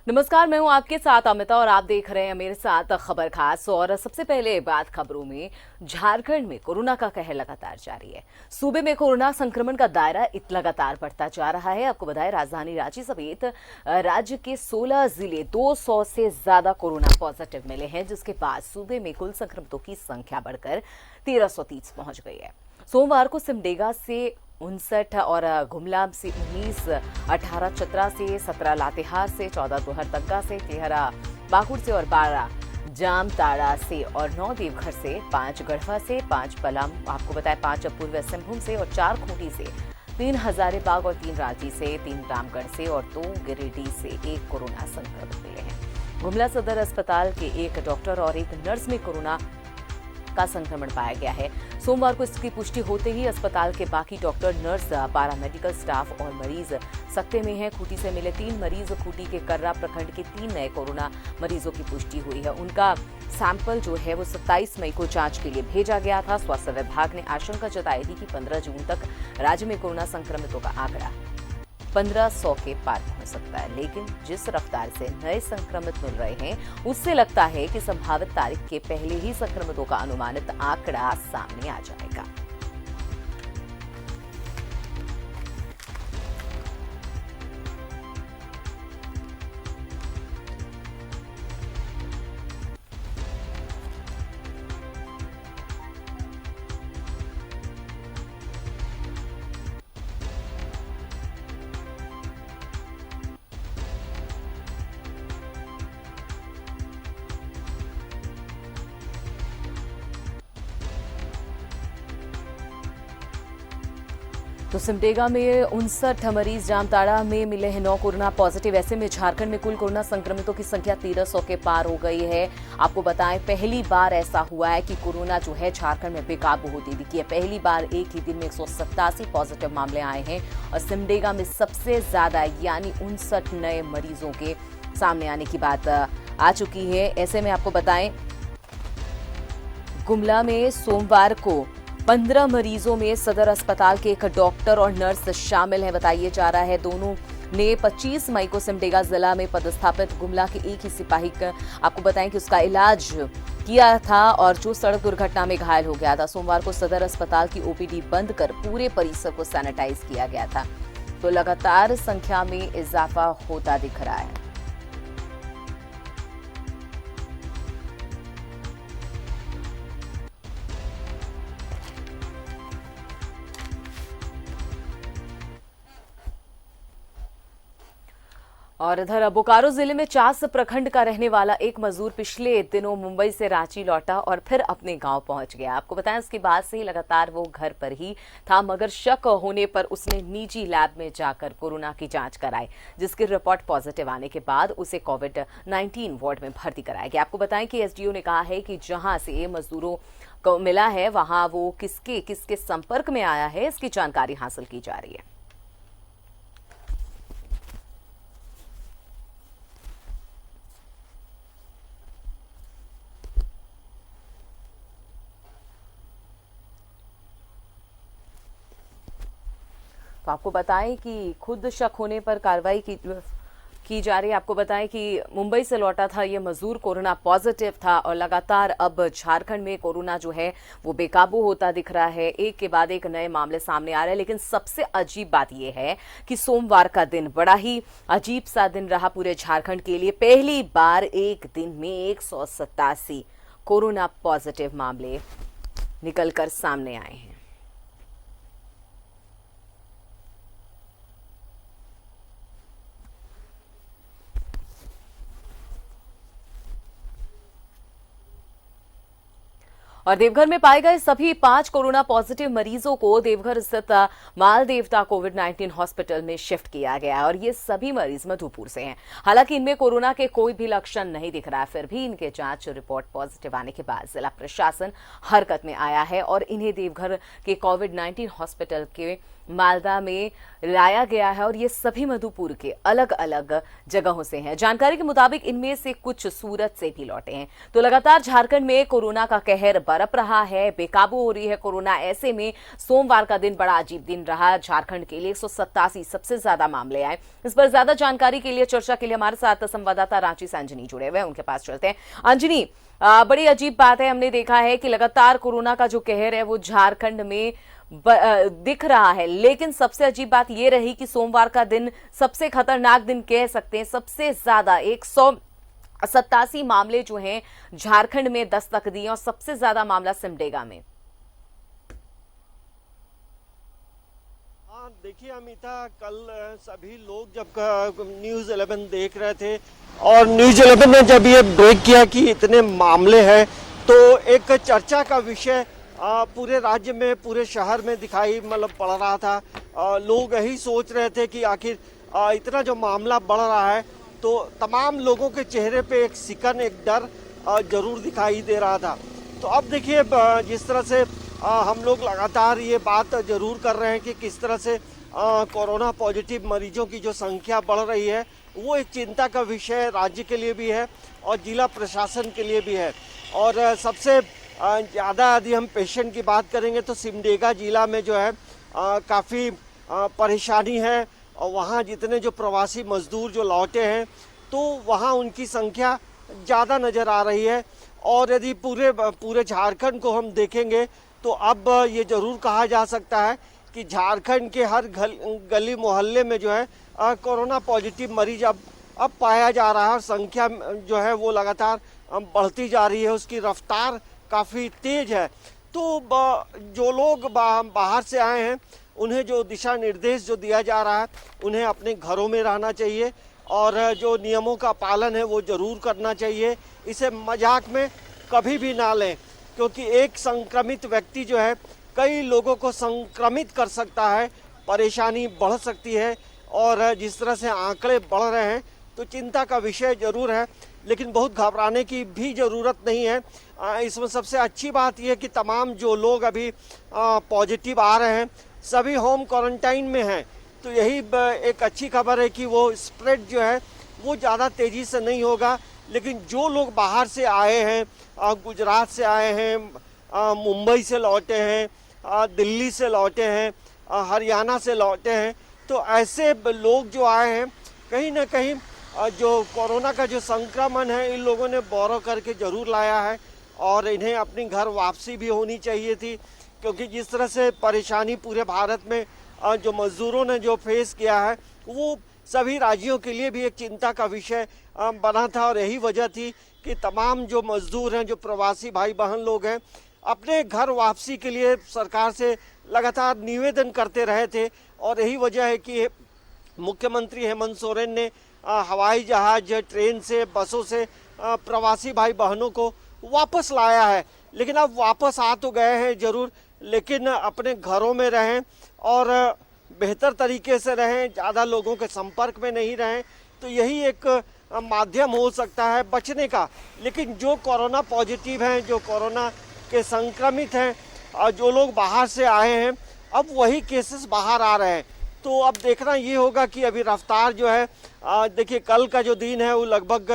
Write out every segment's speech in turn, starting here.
नमस्कार, मैं हूं आपके साथ अमिता और आप देख रहे हैं मेरे साथ खबर खास। और सबसे पहले बात खबरों में, झारखंड में कोरोना का कहर लगातार जारी है। सूबे में कोरोना संक्रमण का दायरा लगातार बढ़ता जा रहा है। आपको बताएं, राजधानी रांची समेत राज्य के 16 जिले 200 से ज्यादा कोरोना पॉजिटिव मिले हैं, जिसके बाद सूबे में कुल संक्रमितों की संख्या बढ़कर 1330 पहुंच गई है। सोमवार को सिमडेगा से 59 और गुमला से 19, 18 चतरा से, 17 लातेहार से, 14 लोहरदगा से, 13 पाकुड़ से और 12 जामताड़ा से और 9 देवघर से, 5 गढ़वा से, 5 पलामू, आपको बताया 5 पूर्वी सिंहभूम से और 4 खूंटी से, 3 हजारीबाग और 3 रांची से, 3 रामगढ़ से और 2 गिरिडीह से 1 कोरोना संक्रमित मिले हैं। गुमला सदर अस्पताल के 1 डॉक्टर और 1 नर्स में कोरोना का संक्रमण पाया गया है। सोमवार को इसकी पुष्टि होते ही अस्पताल के बाकी डॉक्टर, नर्स, पैरामेडिकल स्टाफ और मरीज सक्रिय में हैं। खूंटी से मिले 3 मरीज, खूंटी के कर्रा प्रखंड के 3 नए कोरोना मरीजों की पुष्टि हुई है। उनका सैंपल जो है वो 27 मई को जांच के लिए भेजा गया था। स्वास्थ्य विभाग ने आशंका जताई थी कि 15 जून तक राज्य में कोरोना संक्रमितों का आंकड़ा 1500 के पार पहुंच सकता है, लेकिन जिस रफ्तार से नए संक्रमित मिल रहे हैं उससे लगता है कि संभावित तारीख के पहले ही संक्रमितों का अनुमानित आंकड़ा सामने आ जाएगा। तो सिमडेगा में 59 मरीज, जामताड़ा में मिले हैं 9 कोरोना पॉजिटिव। ऐसे में झारखंड में कुल कोरोना संक्रमितों की संख्या 1300 के पार हो गई है। आपको बताएं, पहली बार ऐसा हुआ है कि कोरोना जो है झारखंड में बेकाबू होती दिखी है। पहली बार एक ही दिन में 187 पॉजिटिव मामले आए हैं और सिमडेगा में सबसे ज्यादा यानी 59 नए मरीजों के सामने आने की बात आ चुकी है। ऐसे में आपको बताएं, गुमला में सोमवार को 15 मरीजों में सदर अस्पताल के 1 डॉक्टर और नर्स शामिल हैं, बताइए जा रहा है। दोनों ने 25 मई को सिमडेगा जिला में पदस्थापित गुमला के एक ही सिपाही का आपको बताएं कि उसका इलाज किया था और जो सड़क दुर्घटना में घायल हो गया था। सोमवार को सदर अस्पताल की ओपीडी बंद कर पूरे परिसर को सैनिटाइज किया गया था। तो लगातार संख्या में इजाफा होता दिख रहा है। और इधर बोकारो जिले में चास प्रखंड का रहने वाला एक मजदूर पिछले दिनों मुंबई से रांची लौटा और फिर अपने गांव पहुंच गया। आपको बताएं, उसके बाद से ही लगातार वो घर पर ही था, मगर शक होने पर उसने निजी लैब में जाकर कोरोना की जांच कराई, जिसकी रिपोर्ट पॉजिटिव आने के बाद उसे कोविड-19 वार्ड में भर्ती कराया गया। आपको बताएं कि एसडीओ ने कहा है कि जहां से मजदूरों को मिला है वहां वो किसके किसके संपर्क में आया है, इसकी जानकारी हासिल की जा रही है। तो आपको बताएं कि खुद शक होने पर कार्रवाई की जा रही है। आपको बताएं कि मुंबई से लौटा था ये मजदूर, कोरोना पॉजिटिव था और लगातार अब झारखंड में कोरोना जो है वो बेकाबू होता दिख रहा है। एक के बाद एक नए मामले सामने आ रहे हैं। लेकिन सबसे अजीब बात यह है कि सोमवार का दिन बड़ा ही अजीब सा दिन रहा पूरे झारखंड के लिए। पहली बार एक दिन में 187 कोरोना पॉजिटिव मामले निकलकर सामने आए हैं। और देवघर में पाए गए सभी 5 कोरोना पॉजिटिव मरीजों को देवघर स्थित माल देवता कोविड-19 हॉस्पिटल में शिफ्ट किया गया है और ये सभी मरीज मधुपुर से हैं। हालांकि इनमें कोरोना के कोई भी लक्षण नहीं दिख रहा है, फिर भी इनके जांच रिपोर्ट पॉजिटिव आने के बाद जिला प्रशासन हरकत में आया है और इन्हें देवघर के कोविड-19 हॉस्पिटल के मालदा में लाया गया है और ये सभी मधुपुर के अलग अलग जगहों से हैं। जानकारी के मुताबिक इनमें से कुछ सूरत से भी लौटे हैं। तो लगातार झारखंड में कोरोना का कहर बरप रहा है, बेकाबू हो रही है कोरोना। ऐसे में सोमवार का दिन बड़ा अजीब दिन रहा झारखंड के लिए। 187 सबसे ज्यादा मामले आए। इस पर ज्यादा जानकारी के लिए, चर्चा के लिए हमारे साथ संवाददाता रांची से अंजनी जुड़े हुए हैं, उनके पास चलते हैं। अंजनी, बड़ी अजीब बात है, हमने देखा है कि लगातार कोरोना का जो कहर है वो झारखंड में दिख रहा है, लेकिन सबसे अजीब बात यह रही कि सोमवार का दिन सबसे खतरनाक दिन कह सकते हैं। सबसे ज्यादा 187 मामले जो हैं झारखंड में दस्तक दिए और सबसे ज्यादा मामला सिमडेगा में। देखिए अमिता, कल सभी लोग जब न्यूज़ 11 देख रहे थे और न्यूज़ 11 ने जब ये ब्रेक किया कि इतने मामले हैं, तो एक चर्चा का विषय पूरे राज्य में, पूरे शहर में दिखाई पड़ रहा था। लोग यही सोच रहे थे कि आखिर इतना जो मामला बढ़ रहा है, तो तमाम लोगों के चेहरे पे एक सिकन, एक डर जरूर दिखाई दे रहा था। तो अब देखिए जिस तरह से हम लोग लगातार ये बात जरूर कर रहे हैं कि किस तरह से कोरोना पॉजिटिव मरीजों की जो संख्या बढ़ रही है, वो एक चिंता का विषय राज्य के लिए भी है और जिला प्रशासन के लिए भी है। और सबसे ज़्यादा यदि हम पेशेंट की बात करेंगे तो सिमडेगा जिला में जो है काफ़ी परेशानी है। और वहाँ जितने जो प्रवासी मजदूर जो लौटे हैं, तो वहाँ उनकी संख्या ज़्यादा नज़र आ रही है। और यदि पूरे झारखंड को हम देखेंगे तो अब ये ज़रूर कहा जा सकता है कि झारखंड के हर गली मोहल्ले में जो है कोरोना पॉजिटिव मरीज अब पाया जा रहा है। और संख्या जो है वो लगातार बढ़ती जा रही है, उसकी रफ्तार काफ़ी तेज़ है। तो जो लोग बाहर से आए हैं, उन्हें जो दिशा निर्देश जो दिया जा रहा है, उन्हें अपने घरों में रहना चाहिए और जो नियमों का पालन है वो ज़रूर करना चाहिए। इसे मजाक में कभी भी ना लें, क्योंकि एक संक्रमित व्यक्ति जो है कई लोगों को संक्रमित कर सकता है, परेशानी बढ़ सकती है। और जिस तरह से आंकड़े बढ़ रहे हैं, तो चिंता का विषय ज़रूर है, लेकिन बहुत घबराने की भी ज़रूरत नहीं है। इसमें सबसे अच्छी बात यह है कि तमाम जो लोग अभी पॉजिटिव आ रहे हैं, सभी होम क्वारंटाइन में हैं। तो यही एक अच्छी खबर है कि वो स्प्रेड जो है वो ज़्यादा तेज़ी से नहीं होगा। लेकिन जो लोग बाहर से आए हैं, गुजरात से आए हैं, मुंबई से लौटे हैं, दिल्ली से लौटे हैं, हरियाणा से लौटे हैं, तो ऐसे लोग जो आए हैं, कहीं ना कहीं जो कोरोना का जो संक्रमण है, इन लोगों ने बोरो करके ज़रूर लाया है। और इन्हें अपनी घर वापसी भी होनी चाहिए थी, क्योंकि जिस तरह से परेशानी पूरे भारत में जो मज़दूरों ने जो फेस किया है, वो सभी राज्यों के लिए भी एक चिंता का विषय बना था। और यही वजह थी कि तमाम जो मज़दूर हैं, जो प्रवासी भाई बहन लोग हैं, अपने घर वापसी के लिए सरकार से लगातार निवेदन करते रहे थे। और यही वजह है कि मुख्यमंत्री हेमंत सोरेन ने हवाई जहाज, ट्रेन से, बसों से प्रवासी भाई बहनों को वापस लाया है। लेकिन अब वापस आ तो गए हैं ज़रूर, लेकिन अपने घरों में रहें और बेहतर तरीके से रहें, ज़्यादा लोगों के संपर्क में नहीं रहें। तो यही एक माध्यम हो सकता है बचने का। लेकिन जो कोरोना पॉजिटिव हैं, जो कोरोना के संक्रमित हैं, जो लोग बाहर से आए हैं, अब वही केसेस बाहर आ रहे हैं। तो अब देखना ये होगा कि अभी रफ्तार जो है, देखिए कल का जो दिन है वो लगभग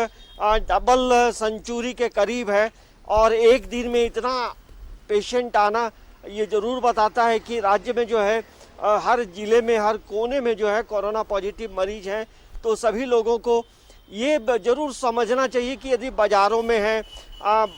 डबल सेंचुरी के करीब है। और एक दिन में इतना पेशेंट आना ये ज़रूर बताता है कि राज्य में जो है हर ज़िले में, हर कोने में जो है कोरोना पॉजिटिव मरीज हैं। तो सभी लोगों को ये ज़रूर समझना चाहिए कि यदि बाज़ारों में हैं,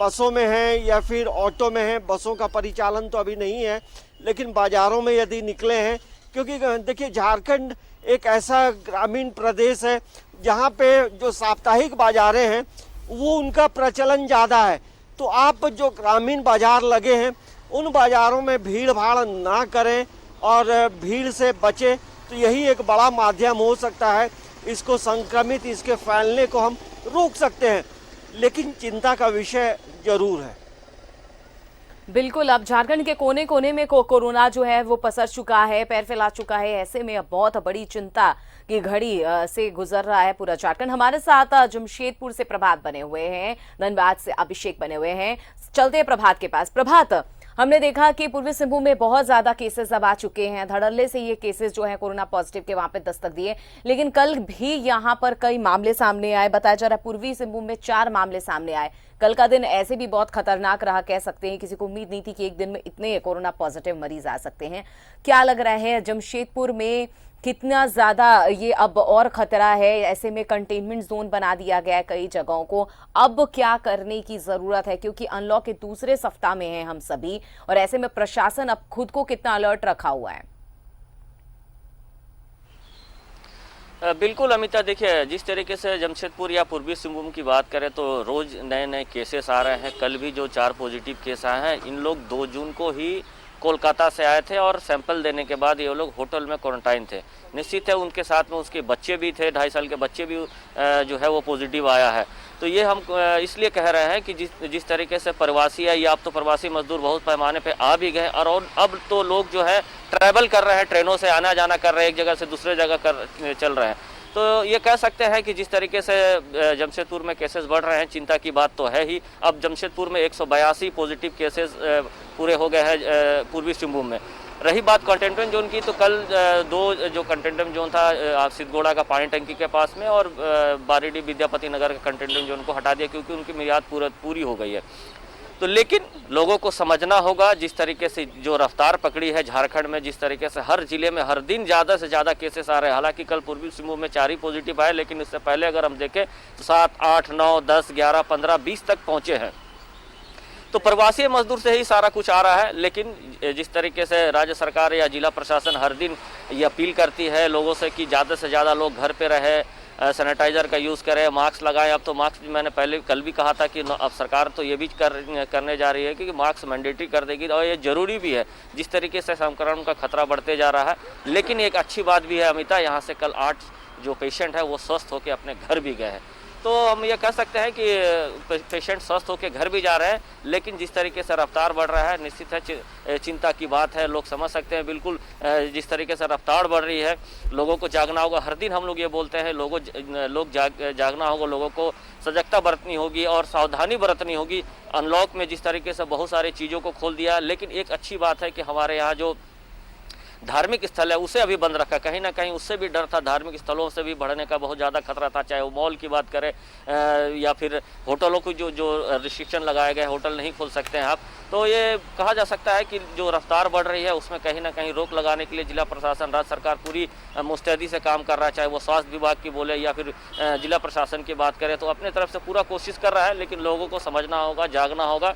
बसों में हैं या फिर ऑटो में हैं, बसों का परिचालन तो अभी नहीं है, लेकिन बाज़ारों में यदि निकले हैं, क्योंकि देखिए झारखंड एक ऐसा ग्रामीण प्रदेश है जहाँ पे जो साप्ताहिक बाज़ारें हैं वो उनका प्रचलन ज़्यादा है। तो आप जो ग्रामीण बाज़ार लगे हैं, उन बाज़ारों में भीड़ भाड़ ना करें और भीड़ से बचें। तो यही एक बड़ा माध्यम हो सकता है, इसको संक्रमित, इसके फैलने को हम रोक सकते हैं। लेकिन चिंता का विषय जरूर है। बिल्कुल, अब झारखंड के कोने कोने में कोरोना जो है वो पसर चुका है, पैर फैला चुका है। ऐसे में अब बहुत बड़ी चिंता की घड़ी से गुजर रहा है पूरा झारखंड। हमारे साथ जमशेदपुर से प्रभात बने हुए हैं, धनबाद से अभिषेक बने हुए हैं। चलते हैं प्रभात के पास। प्रभात, हमने देखा कि पूर्वी सिंहभूम में बहुत ज्यादा केसेस अब आ चुके हैं। धड़ल्ले से ये केसेस जो है कोरोना पॉजिटिव के वहां पे दस्तक दिए, लेकिन कल भी यहां पर कई मामले सामने आए। बताया जा रहा है पूर्वी सिंहभूम में 4 मामले सामने आए। कल का दिन ऐसे भी बहुत खतरनाक रहा, कह सकते हैं। किसी को उम्मीद नहीं थी कि एक दिन में इतने कोरोना पॉजिटिव मरीज आ सकते हैं। क्या लग रहा है जमशेदपुर में कितना ज्यादा ये अब और खतरा है? ऐसे में कंटेनमेंट जोन बना दिया गया है कई जगहों को। अब क्या करने की जरूरत है, क्योंकि अनलॉक के दूसरे सप्ताह में हैं हम सभी, और ऐसे में प्रशासन अब खुद को कितना अलर्ट रखा हुआ है? बिल्कुल अमिता, देखिए जिस तरीके से जमशेदपुर या पूर्वी सिंहभूम की बात करें तो रोज़ नए नए केसेस आ रहे हैं। कल भी जो 4 पॉजिटिव केस आए हैं, इन लोग 2 जून को ही कोलकाता से आए थे और सैंपल देने के बाद ये लोग होटल में क्वारंटाइन थे। निश्चित है उनके साथ में उसके बच्चे भी थे, 2.5 साल के बच्चे भी जो है वो पॉजिटिव आया है। तो ये हम इसलिए कह रहे हैं कि जिस तरीके से प्रवासी है, या अब तो प्रवासी मजदूर बहुत पैमाने पे आ भी गए और अब तो लोग जो है ट्रैवल कर रहे हैं, ट्रेनों से आना जाना कर रहे हैं, एक जगह से दूसरे जगह चल रहे हैं। तो ये कह सकते हैं कि जिस तरीके से जमशेदपुर में केसेस बढ़ रहे हैं, चिंता की बात तो है ही। अब जमशेदपुर में 182 पॉजिटिव केसेस पूरे हो गए हैं पूर्वी सिंहभूम में। रही बात कंटेनमेंट जोन की, तो कल 2 जो कंटेनमेंट जोन था सिद्धगोड़ा का पानी टंकी के पास में और बारीडी विद्यापति नगर के कंटेनमेंट जोन को हटा दिया, क्योंकि उनकी मियाद पूरी हो गई है। तो लेकिन लोगों को समझना होगा, जिस तरीके से जो रफ्तार पकड़ी है झारखंड में, जिस तरीके से हर जिले में हर दिन ज़्यादा से ज़्यादा केसेस आ रहे हैं। हालांकि कल पूर्वी सिंहभूम में 4 ही पॉजिटिव आए, लेकिन इससे पहले अगर हम देखें तो 7, 8, 9, 10, 11, 15, 20 तक पहुँचे हैं। तो प्रवासी मजदूर से ही सारा कुछ आ रहा है। लेकिन जिस तरीके से राज्य सरकार या जिला प्रशासन हर दिन ये अपील करती है लोगों से कि ज़्यादा से ज़्यादा लोग घर पे रहे, सैनिटाइजर का यूज़ करें, मास्क लगाएं। अब तो मास्क मैंने कल भी कहा था कि अब सरकार तो ये भी करने जा रही है कि मास्क मैंडेटरी कर देगी, और ये ज़रूरी भी है जिस तरीके से संक्रमण का खतरा बढ़ते जा रहा है। लेकिन एक अच्छी बात भी है अमिता, यहाँ से कल 8 जो पेशेंट है वो स्वस्थ होकर अपने घर भी गए हैं। तो हम ये कह सकते हैं कि पेशेंट स्वस्थ होकर घर भी जा रहे हैं। लेकिन जिस तरीके से रफ्तार बढ़ रहा है, निश्चित है चिंता की बात है। लोग समझ सकते हैं बिल्कुल, जिस तरीके से रफ्तार बढ़ रही है, लोगों को जागना होगा। हर दिन हम लोग ये बोलते हैं लोग जागना होगा, लोगों को सजगता बरतनी होगी और सावधानी बरतनी होगी। अनलॉक में जिस तरीके से बहुत सारी चीज़ों को खोल दिया, लेकिन एक अच्छी बात है कि हमारे यहाँ जो धार्मिक स्थल है उसे अभी बंद रखा। कहीं ना कहीं उससे भी डर था, धार्मिक स्थलों से भी बढ़ने का बहुत ज़्यादा खतरा था। चाहे वो मॉल की बात करें या फिर होटलों को जो रिस्ट्रिक्शन लगाए गए, होटल नहीं खोल सकते हैं आप। तो ये कहा जा सकता है कि जो रफ्तार बढ़ रही है उसमें कहीं ना कहीं रोक लगाने के लिए जिला प्रशासन, राज्य सरकार पूरी मुस्तैदी से काम कर रहा है। चाहे वो स्वास्थ्य विभाग की बोले या फिर जिला प्रशासन की बात करें, तो अपने तरफ से पूरा कोशिश कर रहा है। लेकिन लोगों को समझना होगा, जागना होगा,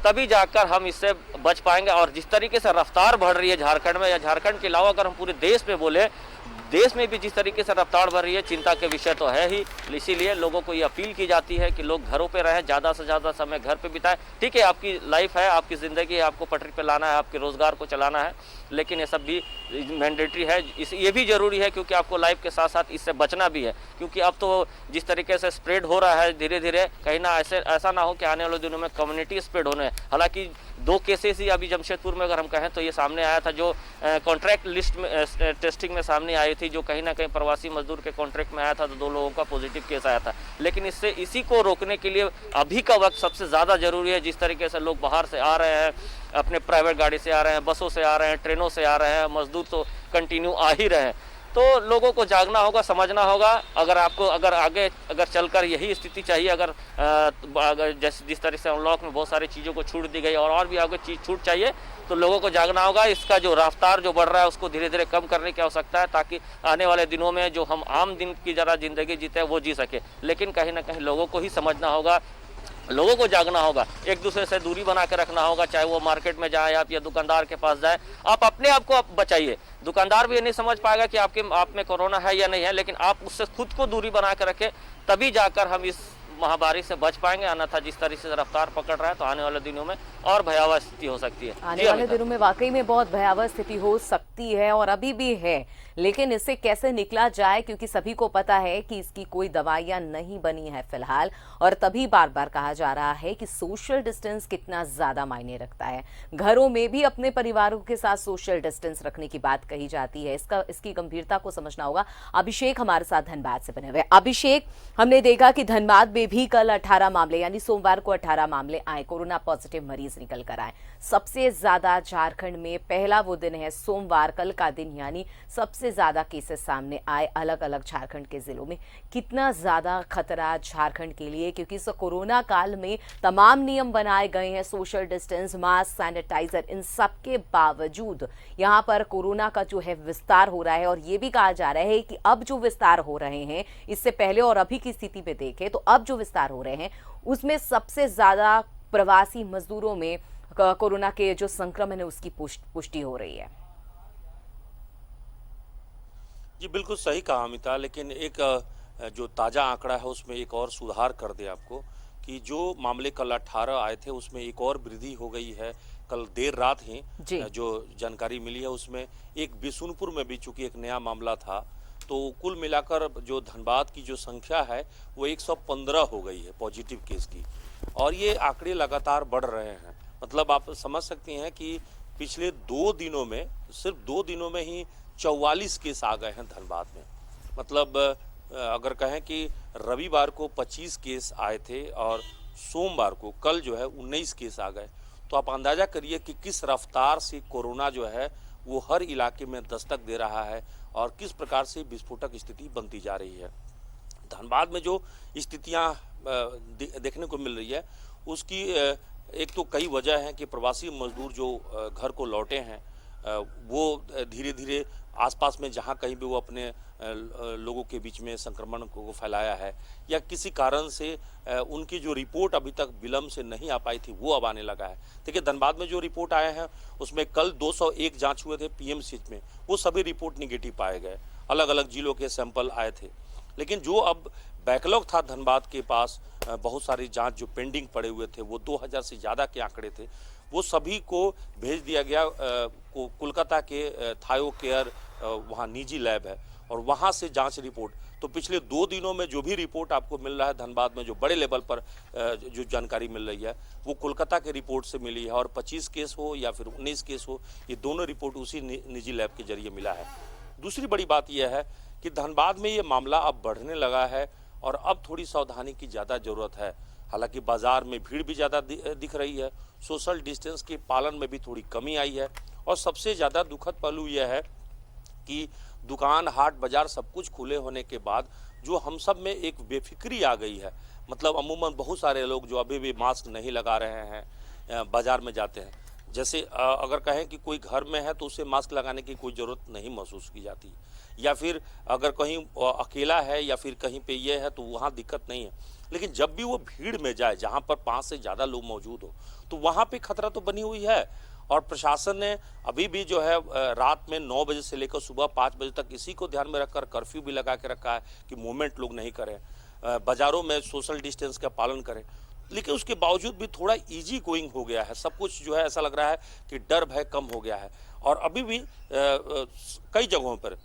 तभी जाकर हम इससे बच पाएंगे। और जिस तरीके से रफ्तार बढ़ रही है झारखंड में, या झारखंड के अलावा अगर हम पूरे देश में बोले, देश में भी जिस तरीके से रफ्तार बढ़ रही है, चिंता के विषय तो है ही। इसीलिए लोगों को ये अपील की जाती है कि लोग घरों पे रहें, ज़्यादा से ज़्यादा समय घर पे बिताएं। ठीक है, आपकी लाइफ है, आपकी ज़िंदगी है, आपको पटरी पे लाना है, आपके रोज़गार को चलाना है, लेकिन ये सब भी मैंडेटरी है। ये भी ज़रूरी है क्योंकि आपको लाइफ के साथ साथ इससे बचना भी है। क्योंकि अब तो जिस तरीके से स्प्रेड हो रहा है धीरे धीरे, कहीं ना ऐसा ना हो कि आने वाले दिनों में कम्युनिटी स्प्रेड होने। हालांकि 2 केसेस ही अभी जमशेदपुर में अगर हम कहें तो ये सामने आया था, जो कॉन्ट्रैक्ट लिस्ट में टेस्टिंग में सामने आई थी, जो कहीं ना कहीं प्रवासी मजदूर के कॉन्ट्रैक्ट में आया था, तो 2 लोगों का पॉजिटिव केस आया था। लेकिन इसी को रोकने के लिए अभी का वक्त सबसे ज़्यादा जरूरी है। जिस तरीके से लोग बाहर से आ रहे हैं, अपने प्राइवेट गाड़ी से आ रहे हैं, बसों से आ रहे हैं, ट्रेनों से आ रहे हैं, मजदूर तो कंटिन्यू आ ही रहे हैं। तो लोगों को जागना होगा, समझना होगा। अगर आगे चलकर यही स्थिति चाहिए, अगर जिस तरह से अनलॉक में बहुत सारी चीज़ों को छूट दी गई और भी आगे चीज़ छूट चाहिए, तो लोगों को जागना होगा। इसका जो रफ्तार जो बढ़ रहा है उसको धीरे धीरे कम करने की आवश्यकता है, ताकि आने वाले दिनों में जो हम आम दिन की जरा जिंदगी जीते हैं वो जी सके। लेकिन कहीं ना कहीं लोगों को ही समझना होगा, लोगों को जागना होगा, एक दूसरे से दूरी बना के रखना होगा। चाहे वो मार्केट में जाए आप या दुकानदार के पास जाए, आप अपने आप को आप बचाइए। दुकानदार भी ये नहीं समझ पाएगा कि आप में कोरोना है या नहीं है, लेकिन आप उससे खुद को दूरी बना के रखें, तभी जाकर हम इस महामारी से बच पाएंगे। अन्यथा जिस तरह से रफ्तार पकड़ रहा है, तो आने वाले दिनों में और भयावह स्थिति हो सकती है। आने वाले दिनों में वाकई में बहुत भयावह स्थिति हो सकती है और अभी भी है। लेकिन इससे कैसे निकला जाए, क्योंकि सभी को पता है कि इसकी कोई दवाइयां नहीं बनी है फिलहाल। और तभी बार बार कहा जा रहा है कि सोशल डिस्टेंस कितना ज्यादा मायने रखता है। घरों में भी अपने परिवारों के साथ सोशल डिस्टेंस रखने की बात कही जाती है। इसकी गंभीरता को समझना होगा। अभिषेक हमारे साथ धनबाद से बने हुए। अभिषेक, हमने देखा कि धनबाद में भी कल 18 मामले यानी सोमवार को 18 मामले आए, कोरोना पॉजिटिव मरीज निकल कर आए। सबसे ज्यादा झारखंड में पहला वो दिन है सोमवार, कल का दिन, यानी सबसे ज्यादा केसेस सामने आए अलग अलग झारखंड के जिलों में। कितना ज्यादा खतरा झारखंड के लिए, क्योंकि इस कोरोना काल में तमाम नियम बनाए गए हैं, सोशल डिस्टेंस, मास्क, सैनिटाइजर, इन सब के बावजूद यहाँ पर कोरोना का जो है विस्तार हो रहा है। और ये भी कहा जा रहा है कि अब जो विस्तार हो रहे हैं, इससे पहले और अभी की स्थिति में देखें तो अब जो विस्तार हो रहे हैं उसमें सबसे ज्यादा प्रवासी मजदूरों में कोरोना के जो संक्रमण है उसकी पुष्टि हो रही है। जी बिल्कुल सही कहा अमिता, लेकिन एक जो ताज़ा आंकड़ा है उसमें एक और सुधार कर दे आपको कि जो मामले कल 18 आए थे उसमें एक और वृद्धि हो गई है। कल देर रात ही जो जानकारी मिली है उसमें एक बिशुनपुर में भी चूंकि एक नया मामला था, तो कुल मिलाकर जो धनबाद की जो संख्या है वो 115 हो गई है पॉजिटिव केस की। और ये आंकड़े लगातार बढ़ रहे हैं। मतलब आप समझ सकते हैं कि पिछले 2 दिनों में, सिर्फ 2 दिनों में ही 44 केस आ गए हैं धनबाद में। मतलब अगर कहें कि रविवार को 25 केस आए थे और सोमवार को कल जो है 19 केस आ गए, तो आप अंदाजा करिए कि किस रफ्तार से कोरोना जो है वो हर इलाके में दस्तक दे रहा है और किस प्रकार से विस्फोटक स्थिति बनती जा रही है। धनबाद में जो स्थितियां देखने को मिल रही है उसकी एक तो कई वजह हैं कि प्रवासी मजदूर जो घर को लौटे हैं वो धीरे धीरे आसपास में जहां कहीं भी वो अपने लोगों के बीच में संक्रमण को फैलाया है या किसी कारण से उनकी जो रिपोर्ट अभी तक विलम्ब से नहीं आ पाई थी वो अब आने लगा है। देखिए धनबाद में जो रिपोर्ट आए हैं उसमें कल 201 जांच हुए थे पीएमसीएच में, वो सभी रिपोर्ट निगेटिव पाए गए, अलग अलग जिलों के सैंपल आए थे। लेकिन जो अब बैकलॉग था धनबाद के पास, बहुत सारी जांच जो पेंडिंग पड़े हुए थे, वो 2000 से ज़्यादा के आंकड़े थे, वो सभी को भेज दिया गया कोलकाता के थायो केयर वहाँ निजी लैब है और वहाँ से जांच रिपोर्ट। तो पिछले 2 दिनों में जो भी रिपोर्ट आपको मिल रहा है धनबाद में, जो बड़े लेवल पर जो जानकारी मिल रही है वो कोलकाता के रिपोर्ट से मिली है। और 25 केस हो या फिर 19 केस हो, ये दोनों रिपोर्ट उसी निजी लैब के जरिए मिला है। दूसरी बड़ी बात यह है कि धनबाद में ये मामला अब बढ़ने लगा है और अब थोड़ी सावधानी की ज़्यादा ज़रूरत है। हालांकि बाजार में भीड़ भी ज़्यादा दिख रही है, सोशल डिस्टेंस के पालन में भी थोड़ी कमी आई है और सबसे ज़्यादा दुखद पहलू यह है कि दुकान, हाट, बाजार सब कुछ खुले होने के बाद जो हम सब में एक बेफिक्री आ गई है। मतलब अमूमन बहुत सारे लोग जो अभी भी मास्क नहीं लगा रहे हैं, बाजार में जाते हैं, जैसे अगर कहें कि कोई घर में है तो उसे मास्क लगाने की कोई ज़रूरत नहीं महसूस की जाती, या फिर अगर कहीं अकेला है या फिर कहीं पे ये है तो वहाँ दिक्कत नहीं है। लेकिन जब भी वो भीड़ में जाए जहाँ पर 5 से ज़्यादा लोग मौजूद हो तो वहाँ पे खतरा तो बनी हुई है। और प्रशासन ने अभी भी जो है रात में 9 बजे से लेकर सुबह 5 बजे तक इसी को ध्यान में रखकर कर्फ्यू भी लगा के रखा है कि मूवमेंट लोग नहीं करें, बाज़ारों में सोशल डिस्टेंस का पालन करें। लेकिन उसके बावजूद भी थोड़ा इजी गोइंग हो गया है, सब कुछ जो है ऐसा लग रहा है कि डर भय कम हो गया है। और अभी भी कई जगहों पर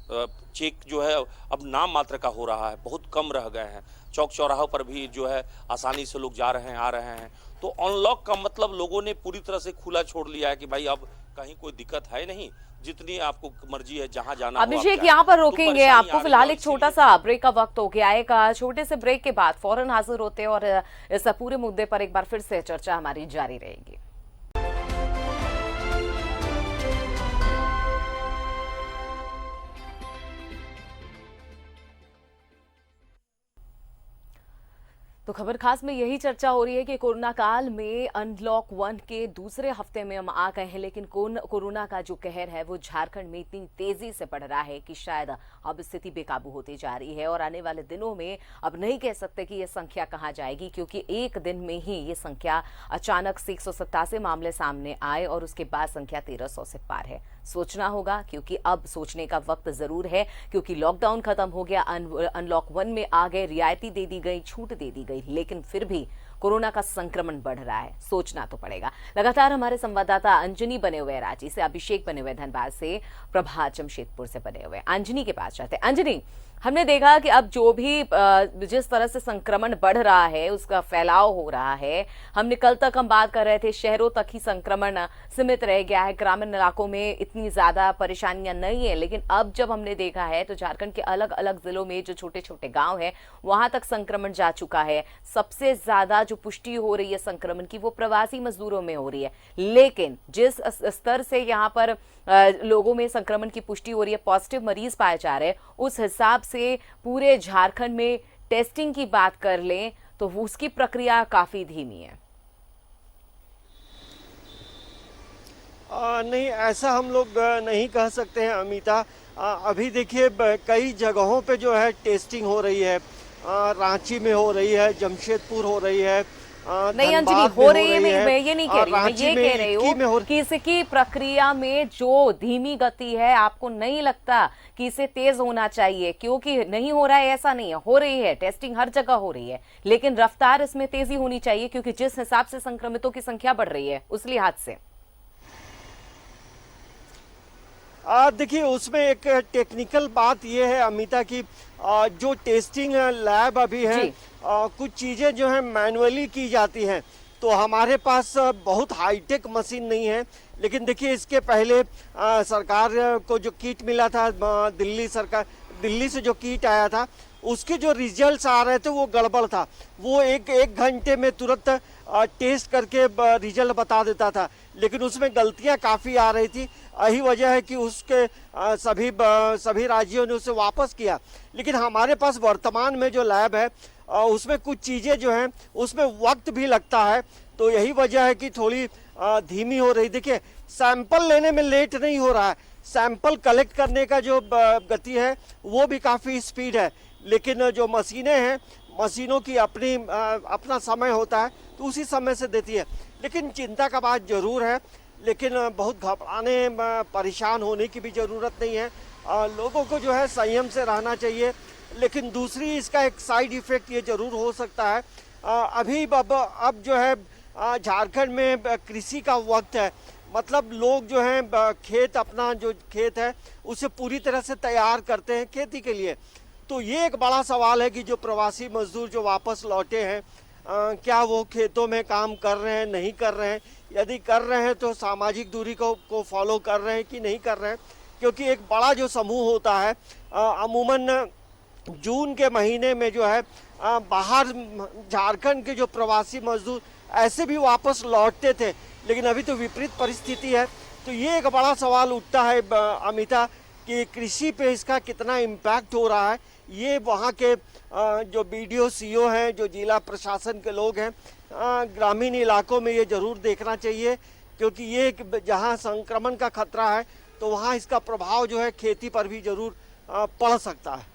चेक जो है अब नाम मात्र का हो रहा है, बहुत कम रह गए हैं। चौक चौराहों पर भी जो है आसानी से लोग जा रहे हैं, आ रहे हैं। तो अनलॉक का मतलब लोगों ने पूरी तरह से खुला छोड़ लिया है कि भाई अब कहीं कोई दिक्कत है नहीं, जितनी आपको मर्जी है जहां जाना हो। अभिषेक यहाँ पर रोकेंगे आपको, फिलहाल एक छोटा सा ब्रेक का वक्त हो गया है। एक छोटे से ब्रेक के बाद फौरन हाजिर होते हैं और इस पूरे मुद्दे पर एक बार फिर से चर्चा हमारी जारी रहेगी। तो खबर खास में यही चर्चा हो रही है कि कोरोना काल में अनलॉक 1 के दूसरे हफ्ते में हम आ गए हैं, लेकिन कोरोना का जो कहर है वो झारखंड में इतनी तेजी से बढ़ रहा है कि शायद अब स्थिति बेकाबू होती जा रही है। और आने वाले दिनों में अब नहीं कह सकते कि ये संख्या कहाँ जाएगी, क्योंकि एक दिन में ही ये संख्या अचानक से 187 मामले सामने आए और उसके बाद संख्या 1300 से पार है। सोचना होगा, क्योंकि अब सोचने का वक्त जरूर है, क्योंकि लॉकडाउन खत्म हो गया, अनलॉक 1 में आ गए, रियायती दे दी गई, छूट दे दी गई, लेकिन फिर भी कोरोना का संक्रमण बढ़ रहा है। सोचना तो पड़ेगा। लगातार हमारे संवाददाता अंजनी बने हुए रांची से, अभिषेक बने हुए धनबाद से, प्रभात जमशेदपुर से बने हुए अंजनी के पास जाते हैं। अंजनी, हमने देखा कि अब जो भी जिस तरह से संक्रमण बढ़ रहा है, उसका फैलाव हो रहा है। हमने कल तक हम बात कर रहे थे शहरों तक ही संक्रमण सीमित रह गया है, ग्रामीण इलाकों में इतनी ज्यादा परेशानियां नहीं है। लेकिन अब जब हमने देखा है तो झारखंड के अलग अलग जिलों में जो छोटे छोटे गांव हैं वहां तक संक्रमण जा चुका है। सबसे ज्यादा जो पुष्टि हो रही है संक्रमण की वो प्रवासी मजदूरों में हो रही है। लेकिन जिस स्तर से यहाँ पर लोगों में संक्रमण की पुष्टि हो रही है, पॉजिटिव मरीज पाए जा रहे हैं, उस हिसाब से पूरे झारखंड में टेस्टिंग की बात कर लें तो उसकी प्रक्रिया काफी धीमी है। नहीं, ऐसा हम लोग नहीं कह सकते हैं अमिता। अभी देखिए कई जगहों पे जो है टेस्टिंग हो रही है। रांची में हो रही है, जमशेदपुर हो रही है, नहीं अंजलि, धनबाद हो में रही है। मैं ये नहीं कह रही, मैं रांची ये में कह रही इक्की में हूँ कि इसकी प्रक्रिया में जो धीमी गति है, आपको नहीं लगता कि इसे तेज होना चाहिए? क्योंकि नहीं हो रहा है ऐसा नहीं है, हो रही है, टेस्टिंग हर जगह हो रही है, लेकिन रफ्तार इसमें तेजी होनी चाहिए क्योंकि जिस हिसाब से संक्रमितों की संख्या बढ़ रही है उस लिहाज से। देखिए उसमें एक टेक्निकल बात यह है अमिता की जो टेस्टिंग लैब अभी है, कुछ चीज़ें जो है मैनुअली की जाती हैं। तो हमारे पास बहुत हाईटेक मशीन नहीं है। लेकिन देखिए इसके पहले सरकार को जो किट मिला था, दिल्ली से जो किट आया था, उसके जो रिजल्ट्स आ रहे थे वो गड़बड़ था। वो एक घंटे में तुरंत टेस्ट करके रिजल्ट बता देता था, लेकिन उसमें गलतियां काफ़ी आ रही थी। यही वजह है कि उसके सभी राज्यों ने उसे वापस किया। लेकिन हमारे पास वर्तमान में जो लैब है उसमें कुछ चीज़ें जो हैं उसमें वक्त भी लगता है। तो यही वजह है कि थोड़ी धीमी हो रही। देखिए सैंपल लेने में लेट नहीं हो रहा है, सैंपल कलेक्ट करने का जो गति है वो भी काफ़ी स्पीड है। लेकिन जो मशीनें हैं, मशीनों की अपना समय होता है तो उसी समय से देती है। लेकिन चिंता का बात जरूर है, लेकिन बहुत घबराने परेशान होने की भी ज़रूरत नहीं है। लोगों को जो है संयम से रहना चाहिए। लेकिन दूसरी इसका एक साइड इफ़ेक्ट ये ज़रूर हो सकता है। अब जो है झारखंड में कृषि का वक्त है। मतलब लोग जो हैं अपना जो खेत है उसे पूरी तरह से तैयार करते हैं खेती के लिए। तो ये एक बड़ा सवाल है कि जो प्रवासी मजदूर जो वापस लौटे हैं, क्या वो खेतों में काम कर रहे हैं, नहीं कर रहे हैं? यदि कर रहे हैं तो सामाजिक दूरी को फॉलो कर रहे हैं कि नहीं कर रहे हैं? क्योंकि एक बड़ा जो समूह होता है, अमूमन जून के महीने में जो है बाहर झारखंड के जो प्रवासी मजदूर ऐसे भी वापस लौटते थे, लेकिन अभी तो विपरीत परिस्थिति है। तो ये एक बड़ा सवाल उठता है अमिता कि कृषि पे इसका कितना इम्पैक्ट हो रहा है। ये वहाँ के जो BDO CO हैं, जो जिला प्रशासन के लोग हैं, ग्रामीण इलाकों में ये ज़रूर देखना चाहिए, क्योंकि ये जहाँ संक्रमण का खतरा है तो वहाँ इसका प्रभाव जो है खेती पर भी ज़रूर पड़ सकता है।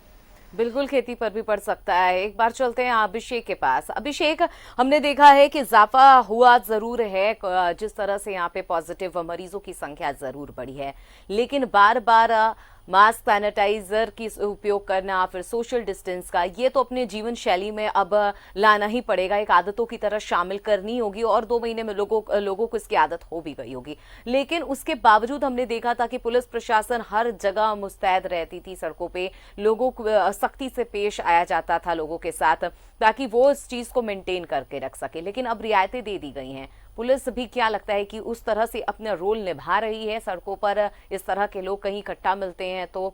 बिल्कुल, खेती पर भी पड़ सकता है। एक बार चलते हैं अभिषेक के पास। अभिषेक, हमने देखा है कि इजाफा हुआ जरूर है, जिस तरह से यहाँ पे पॉजिटिव मरीजों की संख्या जरूर बढ़ी है, लेकिन बार बार मास्क, सैनिटाइजर की उपयोग करना, फिर सोशल डिस्टेंस का, ये तो अपने जीवन शैली में अब लाना ही पड़ेगा, एक आदतों की तरह शामिल करनी होगी। और 2 महीने में लोगों को इसकी आदत हो भी गई होगी। लेकिन उसके बावजूद हमने देखा था कि पुलिस प्रशासन हर जगह मुस्तैद रहती थी, सड़कों पे लोगों को सख्ती से पेश आया जाता था लोगों के साथ, ताकि वो इस चीज को मेंटेन करके रख सके। लेकिन अब रियायतें दे दी गई हैं। पुलिस भी क्या लगता है कि उस तरह से अपना रोल निभा रही है? सड़कों पर इस तरह के लोग कहीं इकट्ठा मिलते हैं तो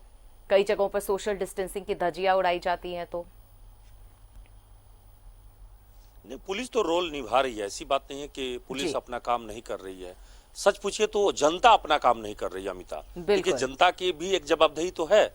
कई जगहों पर सोशल डिस्टेंसिंग की धज्जियां उड़ाई जाती हैं। तो नहीं, पुलिस तो रोल निभा रही है, ऐसी बात नहीं है कि पुलिस अपना काम नहीं कर रही है। सच पूछिए तो जनता अपना काम नहीं कर रही है अमिता। देखिए जनता की भी एक जवाबदेही तो है।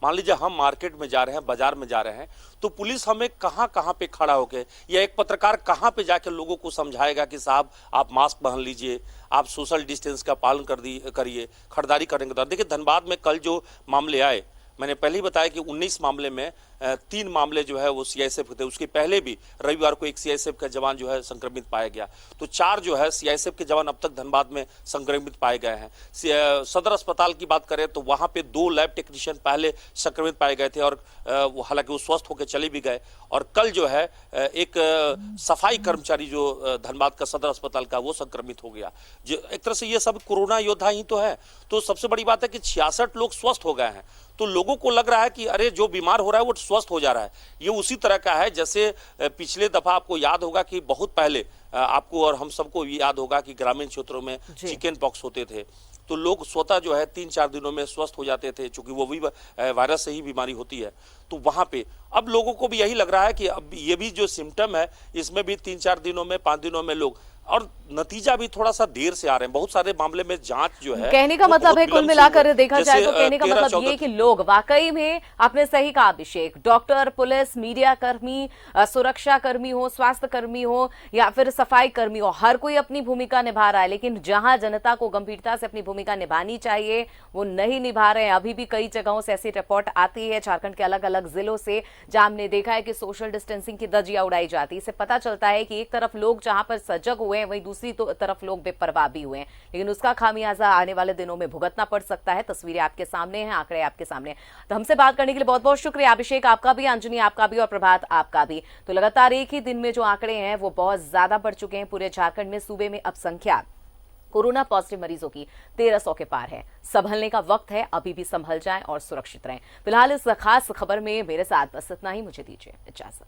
मान लीजिए हम मार्केट में जा रहे हैं, बाजार में जा रहे हैं, तो पुलिस हमें कहाँ कहाँ पे खड़ा होके, या एक पत्रकार कहाँ पे जाके लोगों को समझाएगा कि साहब आप मास्क पहन लीजिए, आप सोशल डिस्टेंस का पालन करिए, खरीदारी करने के दौरान। देखिए धनबाद में कल जो मामले आए, मैंने पहले ही बताया कि 19 मामले में 3 मामले जो है वो सीआईएसएफ के थे। उसके पहले भी रविवार को एक सीआईएसएफ का जवान जो है संक्रमित पाया गया। तो 4 जो है सीआईएसएफ के जवान अब तक धनबाद में संक्रमित पाए गए हैं। सदर अस्पताल की बात करें तो वहां पे 2 लैब टेक्नीशियन पहले संक्रमित पाए गए थे और हालांकि वो स्वस्थ होकर चले भी गए। और कल जो है एक सफाई कर्मचारी जो धनबाद का सदर अस्पताल का वो संक्रमित हो गया। जो एक तरह से ये सब कोरोना योद्धा ही तो है। तो सबसे बड़ी बात है कि 66 लोग स्वस्थ हो गए हैं। तो लोगों को लग रहा है कि अरे जो बीमार हो रहा है वो स्वस्थ हो जा रहा है। ये उसी तरह का है जैसे पिछले दफा आपको याद होगा कि बहुत पहले आपको और हम सबको याद होगा कि ग्रामीण क्षेत्रों में चिकन पॉक्स होते थे। तो लोग स्वतः जो है 3-4 दिनों में स्वस्थ हो जाते थे, क्योंकि वो भी वायरस से ही बीमारी होती है। तो वहां पे अब लोगों को भी यही लग रहा है कि अब ये भी जो सिम्टम है इसमें भी 3-4 दिनों में 5 दिनों में लोग, और नतीजा भी थोड़ा सा देर से आ रहे हैं। बहुत सारे मामले में जांच जो है, कहने का मतलब है कुल मिलाकर देखा जाए तो कहने का मतलब ये कि लोग वाकई में आपने सही कहा अभिषेक, डॉक्टर, पुलिस, मीडिया कर्मी, सुरक्षा कर्मी हो, स्वास्थ्य कर्मी हो या फिर सफाई कर्मी हो, हर कोई अपनी भूमिका निभा रहा है। लेकिन जहां जनता को गंभीरता से अपनी भूमिका निभानी चाहिए वो नहीं निभा रहे हैं। अभी भी कई जगहों से ऐसी रिपोर्ट आती है झारखंड के अलग अलग जिलों से, जहां हमने देखा है कि सोशल डिस्टेंसिंग की धज्जियां उड़ाई जाती है। इससे पता चलता है कि एक तरफ लोग जहां पर सजग हुए हैं वहीं दूसरी तरफ लोग बेपरवाह भी हुए हैं। लेकिन उसका खामियाजा आने वाले दिनों में भुगतना पड़ सकता है। तस्वीरें आपके सामने हैं, आंकड़े आपके सामने हैं। तो हमसे बात करने के लिए बहुत बहुत शुक्रिया अभिषेक, आपका भी, अंजनी आपका भी और प्रभात आपका भी। तो लगातार एक ही दिन में जो आंकड़े हैं वो बहुत ज्यादा बढ़ चुके हैं पूरे झारखंड में। सूबे में अब संख्या कोरोना पॉजिटिव मरीजों की 1300 के पार है। संभलने का वक्त है, अभी भी संभल जाएं और सुरक्षित रहें। फिलहाल इस खास खबर में मेरे साथ बस इतना ही। मुझे दीजिए इजाजत।